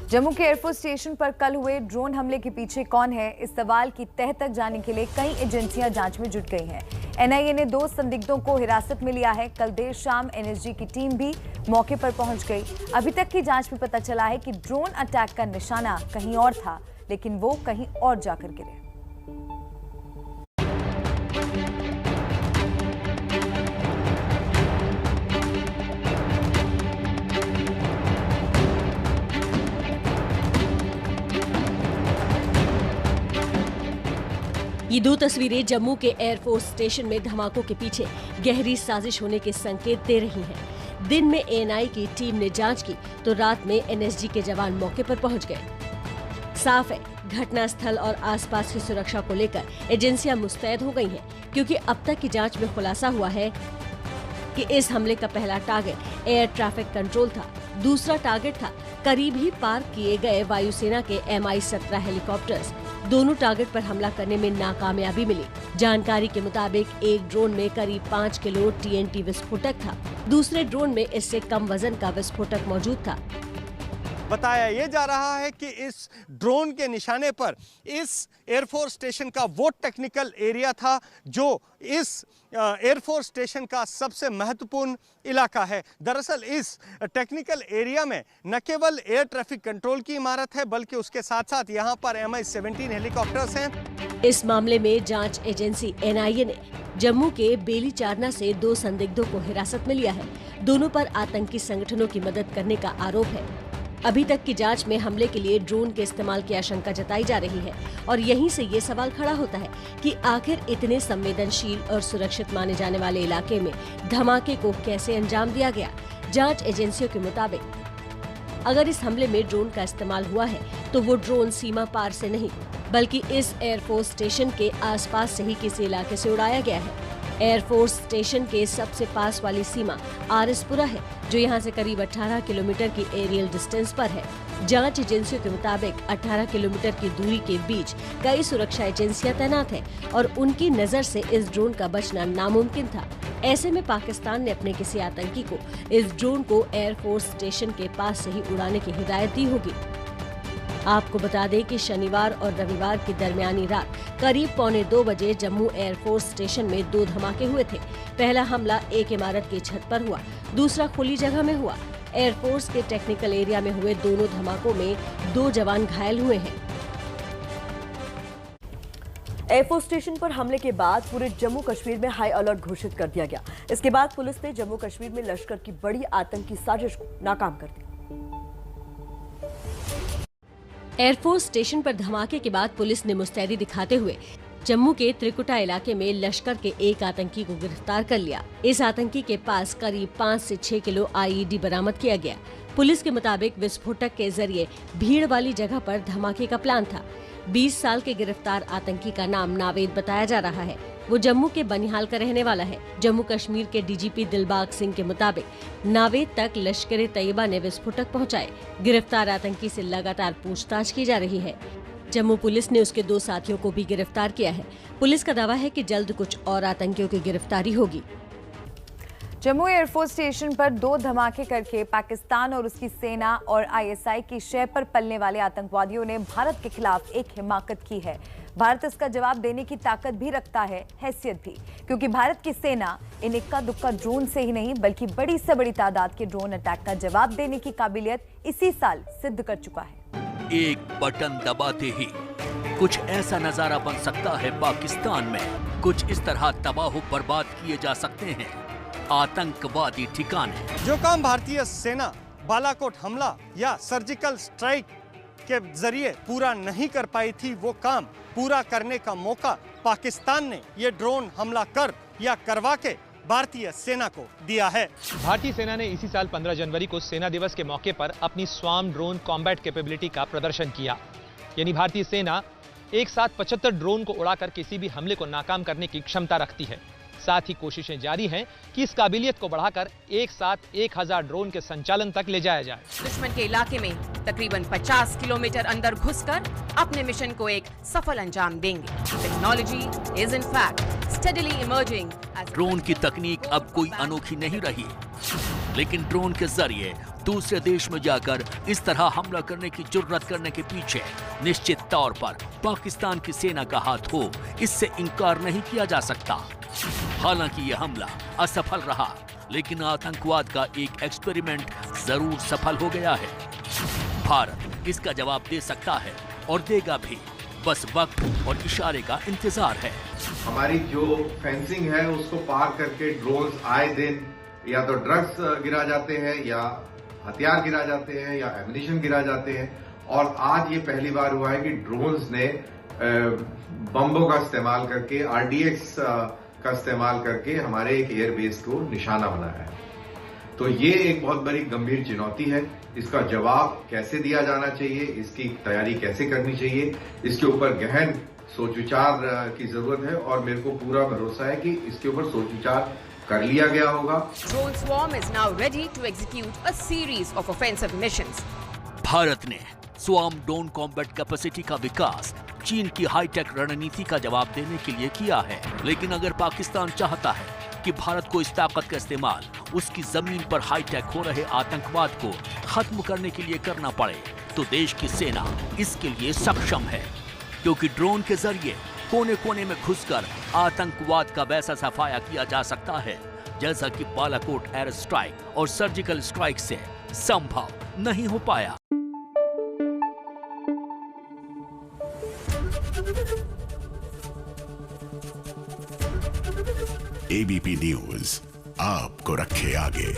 जम्मू के air force station पर कल हुए ड्रोन हमले के पीछे कौन है, इस सवाल की तह तक जाने के लिए कई एजेंसियां जांच में जुट गई हैं। एनआईए ने 2 संदिग्धों को हिरासत में लिया है। कल देर शाम एनएसजी की टीम भी मौके पर पहुंच गई। अभी तक की जांच में पता चला है कि ड्रोन अटैक का निशाना कहीं और था, लेकिन वो कहीं और जाकर गिरे। ये 2 तस्वीरें जम्मू के एयरफोर्स स्टेशन में धमाकों के पीछे गहरी साजिश होने के संकेत दे रही हैं। दिन में एएनआई की टीम ने जांच की तो रात में एनएसजी के जवान मौके पर पहुंच गए। साफ है, घटनास्थल और आसपास की सुरक्षा को लेकर एजेंसियां मुस्तैद हो गई हैं, क्योंकि अब तक की जांच में खुलासा हुआ है कि इस हमले का पहला टारगेट एयर ट्रैफिक कंट्रोल था। दूसरा टारगेट था करीब ही पार्क किए गए वायुसेना के MI-17 हेलीकॉप्टर्स। दोनों टारगेट पर हमला करने में नाकामयाबी मिली। जानकारी के मुताबिक एक ड्रोन में करीब 5 किलो TNT विस्फोटक था, दूसरे ड्रोन में इससे कम वजन का विस्फोटक मौजूद था। बताया ये जा रहा है कि इस ड्रोन के निशाने पर इस एयरफोर्स स्टेशन का वो टेक्निकल एरिया था जो इस एयरफोर्स स्टेशन का सबसे महत्वपूर्ण इलाका है। दरअसल इस टेक्निकल एरिया में न केवल एयर ट्रैफिक कंट्रोल की इमारत है, बल्कि उसके साथ साथ यहाँ पर MI-17 हेलीकॉप्टर्स हैं। इस मामले में जांच एजेंसी एनआईए ने जम्मू के बेली चारना से 2 संदिग्धों को हिरासत में लिया है। दोनों पर आतंकी संगठनों की मदद करने का आरोप है। अभी तक की जांच में हमले के लिए ड्रोन के इस्तेमाल की आशंका जताई जा रही है और यहीं से ये सवाल खड़ा होता है कि आखिर इतने संवेदनशील और सुरक्षित माने जाने वाले इलाके में धमाके को कैसे अंजाम दिया गया। जांच एजेंसियों के मुताबिक अगर इस हमले में ड्रोन का इस्तेमाल हुआ है तो वो ड्रोन सीमा पार से नहीं, बल्कि इस एयरफोर्स स्टेशन के आसपास से ही किसी इलाके से उड़ाया गया है। एयरफोर्स स्टेशन के सबसे पास वाली सीमा आरएसपुरा है, जो यहाँ से करीब 18 किलोमीटर की एरियल डिस्टेंस पर है। जांच एजेंसियों के मुताबिक 18 किलोमीटर की दूरी के बीच कई सुरक्षा एजेंसियां तैनात हैं और उनकी नजर से इस ड्रोन का बचना नामुमकिन था। ऐसे में पाकिस्तान ने अपने किसी आतंकी को इस ड्रोन को एयरफोर्स स्टेशन के पास से ही उड़ाने की हिदायत दी होगी। आपको बता दें कि शनिवार और रविवार की दरमियानी रात करीब 1:45 बजे जम्मू एयरफोर्स स्टेशन में 2 धमाके हुए थे। पहला हमला एक इमारत की छत पर हुआ, दूसरा खुली जगह में हुआ। एयरफोर्स के टेक्निकल एरिया में हुए दोनों धमाकों में 2 जवान घायल हुए हैं। एयरफोर्स स्टेशन पर हमले के बाद पूरे जम्मू कश्मीर में हाई अलर्ट घोषित कर दिया गया। इसके बाद पुलिस ने जम्मू कश्मीर में लश्कर की बड़ी आतंकी साजिश को नाकाम कर दिया। एयरफोर्स स्टेशन पर धमाके के बाद पुलिस ने मुस्तैदी दिखाते हुए जम्मू के त्रिकुटा इलाके में लश्कर के एक आतंकी को गिरफ्तार कर लिया। इस आतंकी के पास करीब 5 से 6 किलो IED बरामद किया गया। पुलिस के मुताबिक विस्फोटक के जरिए भीड़ वाली जगह पर धमाके का प्लान था। 20 साल के गिरफ्तार आतंकी का नाम नावेद बताया जा रहा है। वो जम्मू के बनिहाल का रहने वाला है। जम्मू कश्मीर के DGP दिलबाग सिंह के मुताबिक नावेद तक लश्कर-ए-तैयबा ने विस्फोटक पहुंचाए। गिरफ्तार आतंकी से लगातार पूछताछ की जा रही है। जम्मू पुलिस ने उसके 2 साथियों को भी गिरफ्तार किया है। पुलिस का दावा है कि जल्द कुछ और आतंकियों की गिरफ्तारी होगी। जम्मू एयरफोर्स स्टेशन पर 2 धमाके करके पाकिस्तान और उसकी सेना और ISI की शय पर पलने वाले आतंकवादियों ने भारत के खिलाफ एक हिमाकत की है। भारत इसका जवाब देने की ताकत भी रखता है, हैसियत भी, क्योंकि भारत की सेना इन इक्का दुक्का ड्रोन से ही नहीं बल्कि बड़ी से बड़ी तादाद के ड्रोन अटैक का जवाब देने की काबिलियत इसी साल सिद्ध कर चुका है। एक बटन दबाते ही कुछ ऐसा नजारा बन सकता है पाकिस्तान में। कुछ इस तरह तबाह बर्बाद किए जा सकते हैं आतंकवादी ठिकाने। जो काम भारतीय सेना बालाकोट हमला या सर्जिकल स्ट्राइक के जरिए पूरा नहीं कर पाई थी, वो काम पूरा करने का मौका पाकिस्तान ने ये ड्रोन हमला कर या करवा के भारतीय सेना को दिया है। भारतीय सेना ने इसी साल 15 जनवरी को सेना दिवस के मौके पर अपनी स्वार्म ड्रोन कॉम्बैट कैपेबिलिटी का प्रदर्शन किया। यानी भारतीय सेना एक साथ 75 ड्रोन को उड़ाकर किसी भी हमले को नाकाम करने की क्षमता रखती है। साथ ही कोशिशें जारी हैं कि इस काबिलियत को बढ़ाकर एक साथ 1000 ड्रोन के संचालन तक ले जाया जाए। दुश्मन के इलाके में तकरीबन 50 किलोमीटर अंदर घुसकर अपने मिशन को एक सफल अंजाम देंगे। Technology is in fact steadily emerging. Drone की तकनीक अब कोई अनोखी नहीं रही। लेकिन ड्रोन के जरिए दूसरे देश में जाकर इस तरह हमला करने की जुर्रत करने के पीछे निश्चित तौर पर पाकिस्तान की सेना का हाथ हो, इससे इनकार नहीं किया जा सकता। हालांकि यह हमला असफल रहा, लेकिन आतंकवाद का एक एक्सपेरिमेंट जरूर सफल हो गया है। भारत इसका जवाब दे सकता है और देगा भी, बस वक्त और इशारे का इंतजार है। हमारी जो फेंसिंग है उसको पार करके ड्रोन्स आए दिन या तो ड्रग्स गिरा जाते हैं, या हथियार गिरा जाते हैं, या एम्युनिशन गिरा जाते हैं। और आज ये पहली बार हुआ है कि ड्रोन्स ने बम्बों का इस्तेमाल करके, आरडीएक्स का इस्तेमाल करके हमारे एक एयरबेस को निशाना बनाया है। तो ये एक बहुत बड़ी गंभीर चुनौती है। इसका जवाब कैसे दिया जाना चाहिए, इसकी तैयारी कैसे करनी चाहिए, इसके ऊपर गहन सोच विचार की जरूरत है। और मेरे को पूरा भरोसा है कि इसके ऊपर सोच विचार कर लिया गया होगा। Drone swarm is now ready to execute a series of offensive missions. Bharat ने स्वार्म ड्रोन कॉम्बैट कैपेसिटी का विकास चीन की हाईटेक रणनीति का जवाब देने के लिए किया है। लेकिन अगर पाकिस्तान चाहता है कि भारत को इस ताकत का इस्तेमाल उसकी जमीन पर हाईटेक हो रहे आतंकवाद को खत्म करने के लिए करना पड़े, तो देश की सेना इसके लिए सक्षम है, क्योंकि ड्रोन के जरिए कोने कोने में घुसकर आतंकवाद का वैसा सफाया किया जा सकता है जैसा कि बालाकोट एयर स्ट्राइक और सर्जिकल स्ट्राइक से संभव नहीं हो पाया। एबीपी न्यूज आपको रखे आगे।